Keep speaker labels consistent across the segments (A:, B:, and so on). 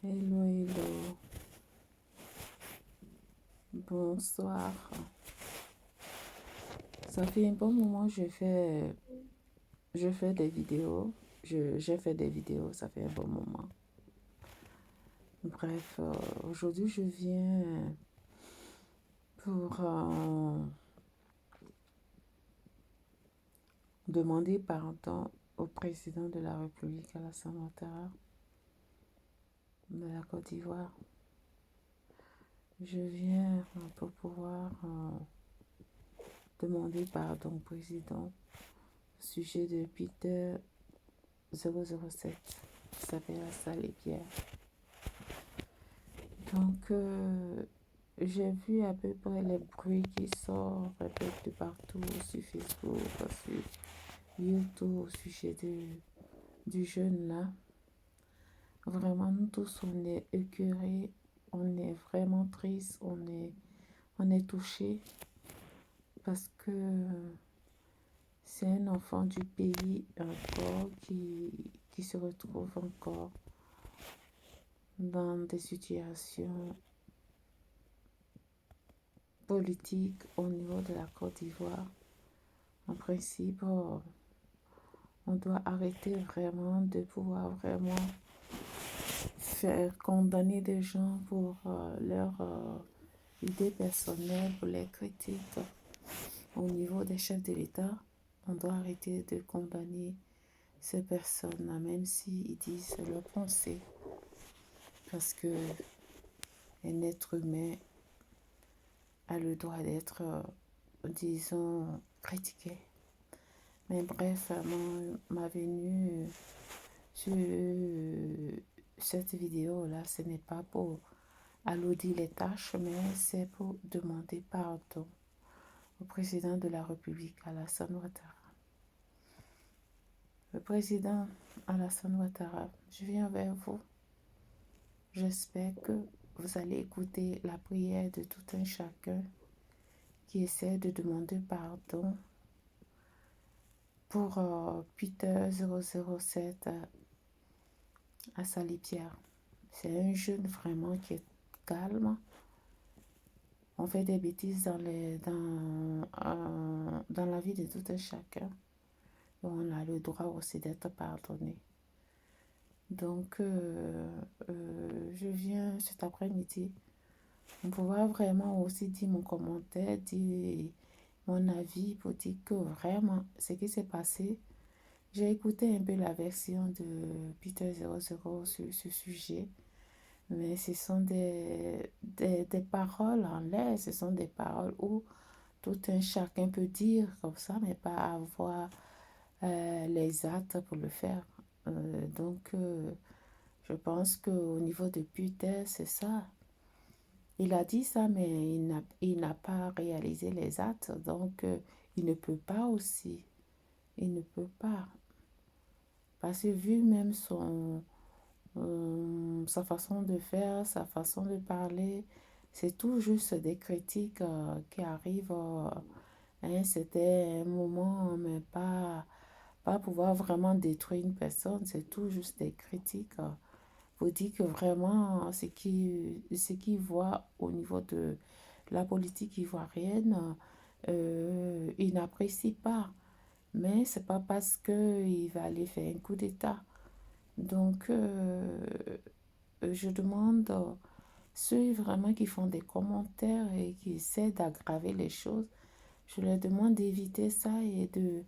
A: Hello, hello. Bonsoir. Ça fait un bon moment que je fais des vidéos. J'ai fait des vidéos, ça fait un bon moment. Bref, aujourd'hui, je viens pour demander pardon au président de la République, Alassane Ouattara, de la Côte d'Ivoire. Je viens pour pouvoir demander pardon au président au sujet de Peter 007, qui s'appelle Assali Pierre. Donc, j'ai vu à peu près les bruits qui sortent un peu de partout sur Facebook, sur YouTube au sujet du jeune là. Vraiment, nous tous, on est écœurés, on est vraiment tristes, on est touchés parce que c'est un enfant du pays encore qui se retrouve encore dans des situations politiques au niveau de la Côte d'Ivoire. En principe, on doit arrêter vraiment de pouvoir vraiment faire condamner des gens pour leur idée personnelle, pour les critiques. Au niveau des chefs de l'État, on doit arrêter de condamner ces personnes-là, même s'ils disent leur pensée. Parce que un être humain a le droit d'être, disons, critiqué. Mais bref, ma venue sur cette vidéo-là, ce n'est pas pour alourdir les tâches, mais c'est pour demander pardon au président de la République, Alassane Ouattara. Le président Alassane Ouattara, je viens vers vous. J'espère que vous allez écouter la prière de tout un chacun qui essaie de demander pardon pour Peter 007 Assali Pierre. C'est un jeune vraiment qui est calme. On fait des bêtises dans la vie de tout un chacun. Et on a le droit aussi d'être pardonné. Donc, je viens cet après-midi pour pouvoir vraiment aussi dire mon commentaire, dire mon avis pour dire que vraiment, ce qui s'est passé, j'ai écouté un peu la version de Peter 00 sur ce sujet, mais ce sont des paroles en l'air, ce sont des paroles où tout un chacun peut dire comme ça, mais pas avoir les actes pour le faire. Donc, je pense qu'au niveau de Peter, c'est ça. Il a dit ça, mais il n'a pas réalisé les actes, donc il ne peut pas aussi. Il ne peut pas. Parce que vu même sa façon de faire, sa façon de parler, c'est tout juste des critiques qui arrivent à un certain moment, mais pas pouvoir vraiment détruire une personne, c'est tout juste des critiques. Pour dire que vraiment, ce qu'il voit au niveau de la politique ivoirienne, il n'apprécie pas. Mais c'est pas parce qu'il va aller faire un coup d'État. Donc, je demande ceux vraiment qui font des commentaires et qui essaient d'aggraver les choses, je leur demande d'éviter ça et de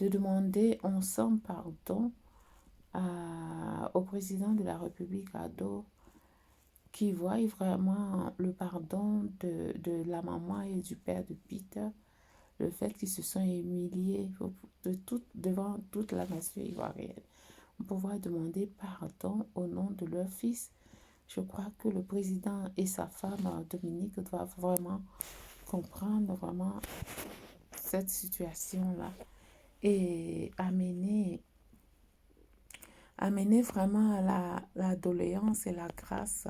A: demander ensemble pardon au président de la République, Ado, qui voit vraiment le pardon de la maman et du père de Peter, le fait qu'ils se sont humiliés devant toute la nation ivoirienne, pouvoir demander pardon au nom de leur fils. Je crois que le président et sa femme, Dominique, doivent vraiment comprendre vraiment cette situation-là et amener vraiment la doléance et la grâce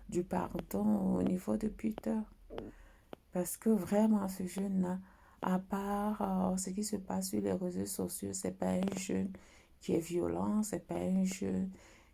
A: du pardon au niveau de Peter. Parce que vraiment, ce jeune-là, à part ce qui se passe sur les réseaux sociaux, c'est pas un jeune qui est violent, c'est pas un jeune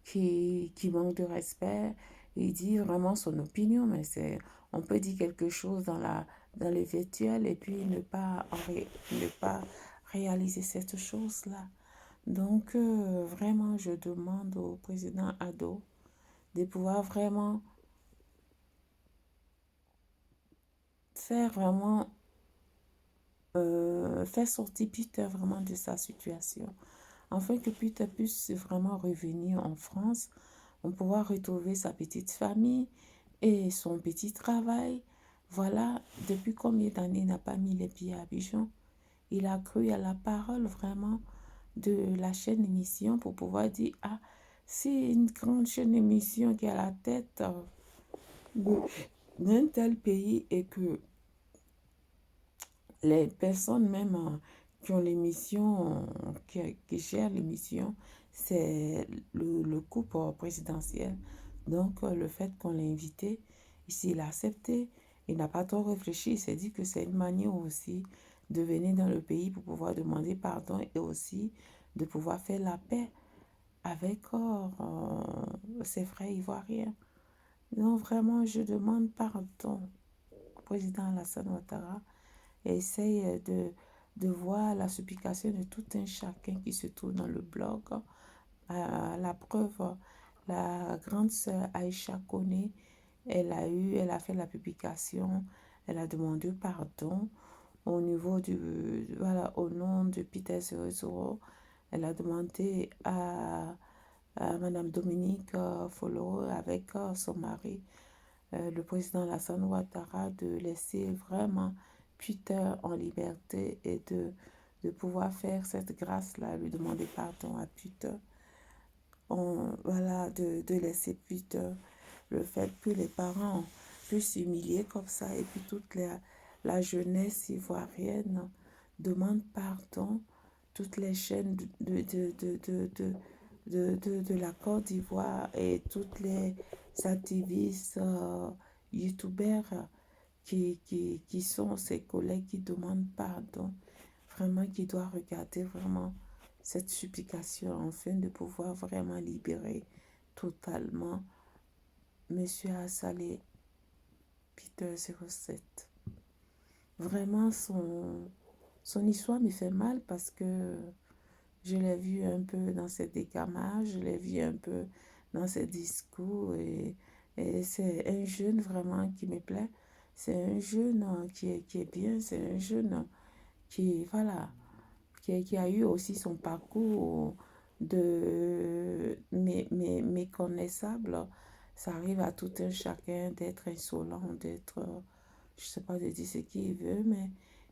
A: qui manque de respect. Il dit vraiment son opinion, mais on peut dire quelque chose dans le virtuel et puis ne pas réaliser cette chose-là. Donc, vraiment, je demande au président Ado de pouvoir vraiment faire vraiment, faire sortir Peter vraiment de sa situation, afin que Peter puisse vraiment revenir en France, on pourra retrouver sa petite famille et son petit travail. Voilà, depuis combien d'années il n'a pas mis les pieds à Abidjan. Il a cru à la parole vraiment de la chaîne émission pour pouvoir dire, ah, c'est une grande chaîne émission qui est à la tête d'un tel pays et que les personnes même qui ont l'émission, qui gèrent l'émission, c'est le couple présidentiel. Donc, le fait qu'on l'ait invité, ici, il a accepté. Il n'a pas trop réfléchi. Il s'est dit que c'est une manière aussi de venir dans le pays pour pouvoir demander pardon et aussi de pouvoir faire la paix avec ses frères ivoiriens. Donc, vraiment, je demande pardon au président Alassane Ouattara et essaye de voir la supplication de tout un chacun qui se trouve dans le blog. La preuve, la grande sœur Aïcha Kone, elle a fait la publication, elle a demandé pardon au niveau voilà, au nom de Peter 00. Elle a demandé à Madame Dominique Follow avec son mari le président Alassane Ouattara de laisser vraiment Peter en liberté et de pouvoir faire cette grâce-là, lui demander pardon à Peter. Voilà, de laisser Peter, le fait que les parents puissent s'humilier comme ça et puis la jeunesse ivoirienne demande pardon, toutes les chaînes de la Côte d'Ivoire et toutes les activistes youtubeurs qui sont ses collègues qui demandent pardon, vraiment qui doit regarder vraiment cette supplication afin de pouvoir vraiment libérer totalement Monsieur Assalé Peter 07. Vraiment, son histoire me fait mal parce que je l'ai vu un peu dans ses décamages, je l'ai vu un peu dans ses discours et c'est un jeune vraiment qui me plaît. C'est un jeune qui est bien, c'est un jeune voilà, qui a eu aussi son parcours méconnaissable. Ça arrive à tout un chacun d'être insolent, d'être, je sais pas, de dire ce qu'il veut, mais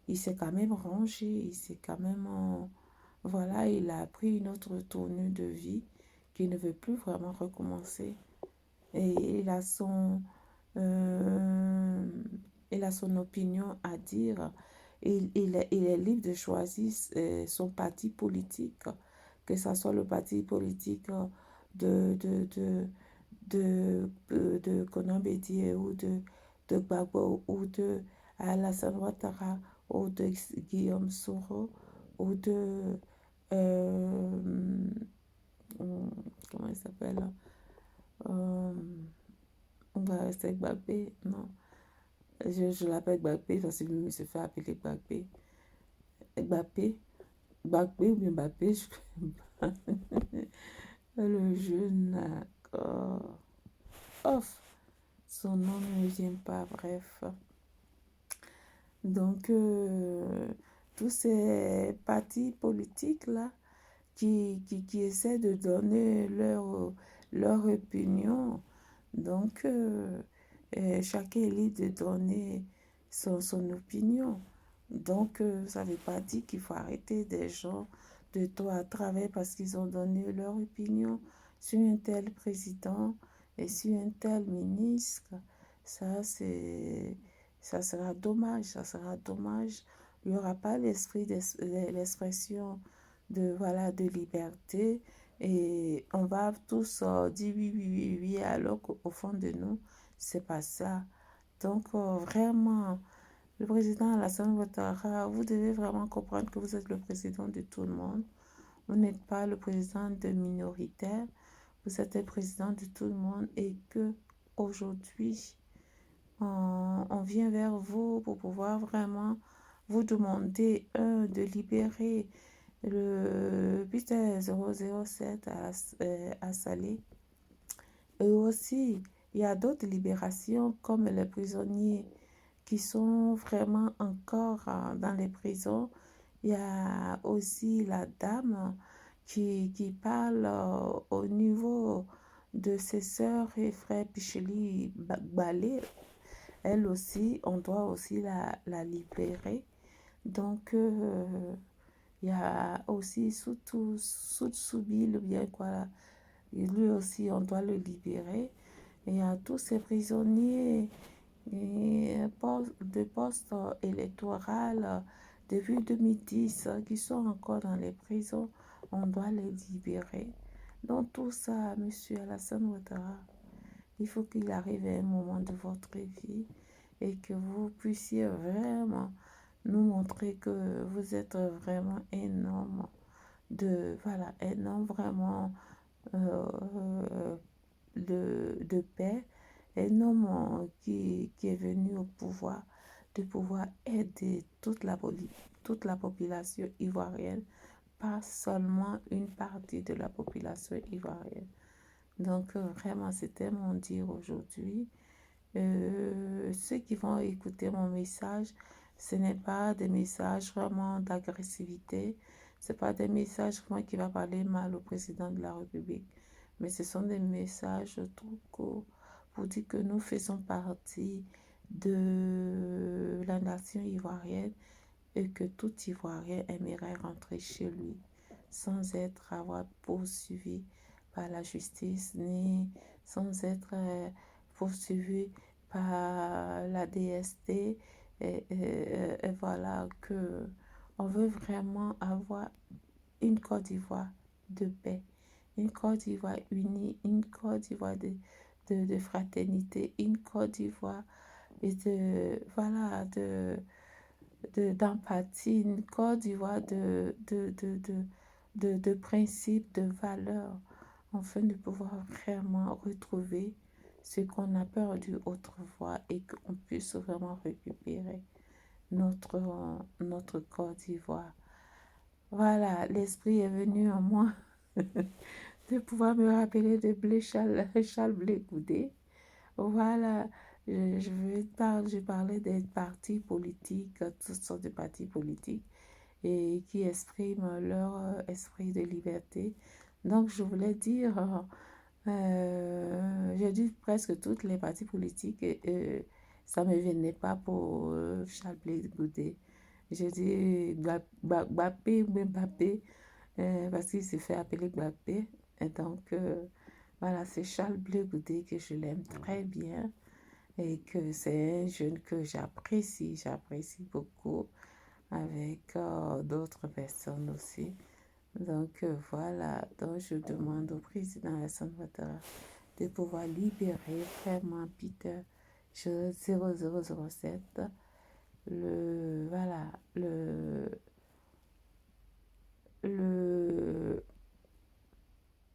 A: il s'est quand même rangé, il s'est quand même, voilà, il a pris une autre tournure de vie qu'il ne veut plus vraiment recommencer. Et euh, il a son opinion à dire. Il est libre de choisir son parti politique, que ce soit le parti politique de, de, de, de Konan Bédié ou de Gbagbo ou de Alassane Ouattara ou de Guillaume Soro ou de euh, comment il s'appelle euh, on va rester avec Gbagbo, non. Je l'appelle Mbappé parce que lui se fait appeler Mbappé. Mbappé, Mbappé ou bien Mbappé, je ne connais pas. Le jeune, off, son nom ne me vient pas, bref. Donc, tous ces partis politiques-là qui essaient de donner leur opinion, donc, chacun est libre de donner son opinion. Donc, ça ne veut pas dire qu'il faut arrêter des gens de tout à travers parce qu'ils ont donné leur opinion sur un tel président et sur un tel ministre. Ça, ça sera dommage, ça sera dommage. Il n'y aura pas l'expression voilà, de liberté et on va tous dire oui, oui, oui, oui, alors qu'au fond de nous, c'est pas ça. Donc, vraiment, le président Alassane Ouattara, vous devez vraiment comprendre que vous êtes le président de tout le monde. Vous n'êtes pas le président de minoritaires. vous êtes le président de tout le monde et que aujourd'hui, on vient vers vous pour pouvoir vraiment vous demander, de libérer le 8007 à Salé. Et aussi, il y a d'autres libérations comme les prisonniers qui sont vraiment encore dans les prisons. Il y a aussi la dame qui parle au niveau de ses sœurs et frères Picheli Balé. Elle aussi, on doit aussi la libérer. Donc, il y a aussi Soubil, bien quoi. Et lui aussi, on doit le libérer. Et il y a tous ces prisonniers de poste électoral depuis 2010 qui sont encore dans les prisons. On doit les libérer. Donc tout ça, Monsieur Alassane Ouattara, il faut qu'il arrive à un moment de votre vie et que vous puissiez vraiment nous montrer que vous êtes vraiment un homme voilà, un homme vraiment euh, de paix, un homme qui est venu au pouvoir, de pouvoir aider toute la population ivoirienne, pas seulement une partie de la population ivoirienne. Donc, vraiment, c'était mon dire aujourd'hui. Ceux qui vont écouter mon message, ce n'est pas des messages vraiment d'agressivité, ce n'est pas des messages vraiment qui va parler mal au président de la République, mais ce sont des messages tout courts pour dire que nous faisons partie de la nation ivoirienne et que tout Ivoirien aimerait rentrer chez lui sans être avoir poursuivi par la justice ni sans être poursuivi par la DST et voilà que on veut vraiment avoir une Côte d'Ivoire de paix, une Côte d'Ivoire unie, une Côte d'Ivoire de fraternité, une Côte d'Ivoire et voilà, d'empathie, une Côte d'Ivoire de principes, de valeurs, afin de pouvoir vraiment retrouver ce qu'on a perdu autrefois et qu'on puisse vraiment récupérer notre Côte d'Ivoire. Voilà, l'esprit est venu en moi de pouvoir me rappeler de Charles Blé Goudé. Voilà, je parlais des partis politiques, toutes sortes de partis politiques, et qui expriment leur esprit de liberté. Donc, je voulais dire, j'ai dit presque toutes les partis politiques, et ça ne me venait pas pour Charles Blé Goudé. J'ai dit Mbappé ou Mbappé, parce qu'il s'est fait appeler Mbappé. Et donc, voilà, c'est Charles Blé Goudé que je l'aime très bien et que c'est un jeune que j'apprécie beaucoup avec d'autres personnes aussi. Donc voilà, donc je demande au président Alassane Ouattara de pouvoir libérer vraiment Peter 0007, voilà, le,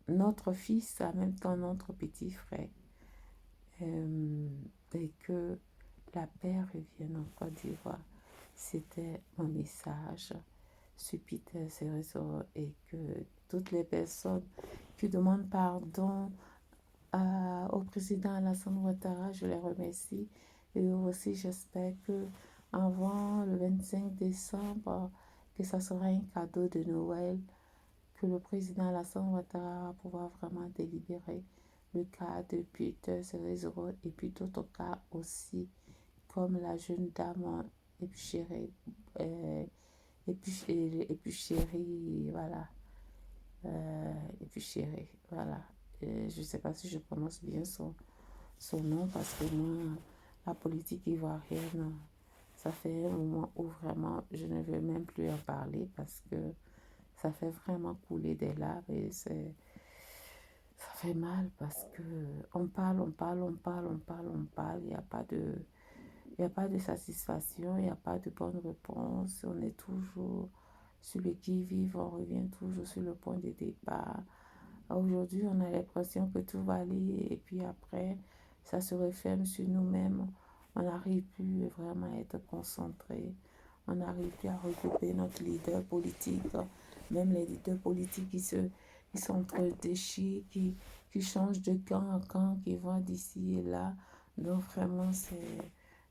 A: notre fils, en même temps notre petit frère, et que la paix revienne en Côte d'Ivoire. C'était mon message sur Peter Cerezo et que toutes les personnes qui demandent pardon au président Alassane Ouattara, je les remercie. Et aussi, j'espère que avant le 25 décembre, que ça sera un cadeau de Noël, que le président Alassane Ouattara va pouvoir vraiment délibérer le cas de Peter Cerezo et puis d'autres cas aussi, comme la jeune dame épichérie, épichérie, voilà, épichérie, voilà. Je ne sais pas si je prononce bien son nom parce que moi, la politique ivoirienne, ça fait un moment où vraiment je ne veux même plus en parler parce que ça fait vraiment couler des larmes et ça fait mal parce que on parle, il n'y a pas il n'y a pas de satisfaction, il n'y a pas de bonne réponse. On est toujours sur le qui-vive, on revient toujours sur le point de départ. Aujourd'hui, on a l'impression que tout va aller et puis après, ça se referme sur nous-mêmes. On n'arrive plus vraiment à être concentré. On n'arrive plus à regrouper notre leader politique. Même les leaders politiques qui s'entre-déchirent, qui changent de camp en camp, qui vont d'ici et là. Donc vraiment,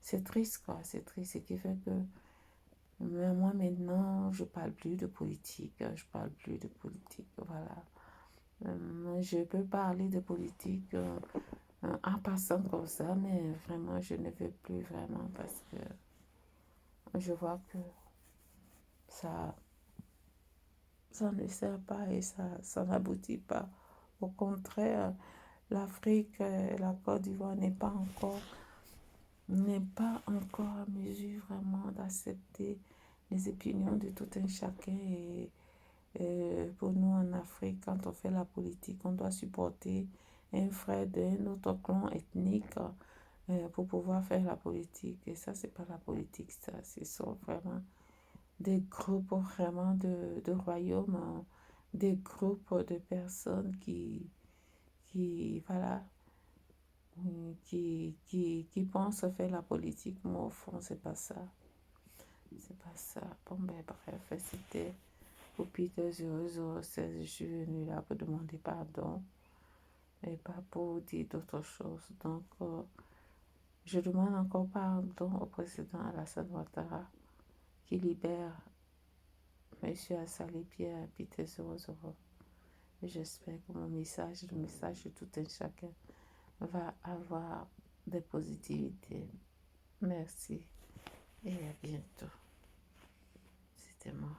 A: c'est triste, quoi. C'est triste. Ce qui fait que moi maintenant, je parle plus de politique. Je parle plus de politique. Voilà. Je peux parler de politique en passant comme ça, mais vraiment, je ne veux plus vraiment parce que je vois que ça, ça ne sert pas et ça n'aboutit pas. Au contraire, l'Afrique, la Côte d'Ivoire n'est pas encore à mesure vraiment d'accepter les opinions de tout un chacun. Et pour nous en Afrique, quand on fait la politique, on doit supporter un frère d'un autre clan ethnique pour pouvoir faire la politique. Et ça, c'est pas la politique, ça. Ce sont vraiment des groupes vraiment de royaumes, des groupes de personnes voilà, qui pensent faire la politique, mais au fond, c'est pas ça. C'est pas ça. Bon, ben, bref, c'était pour Peter 0016. Je suis venue là pour demander pardon et pas pour dire d'autres choses. Donc, je demande encore pardon au président Alassane Ouattara qui libère M. Assali Pierre Peter 00. J'espère que mon message, le message de tout un chacun, va avoir des positivités. Merci et à bientôt. C'était moi.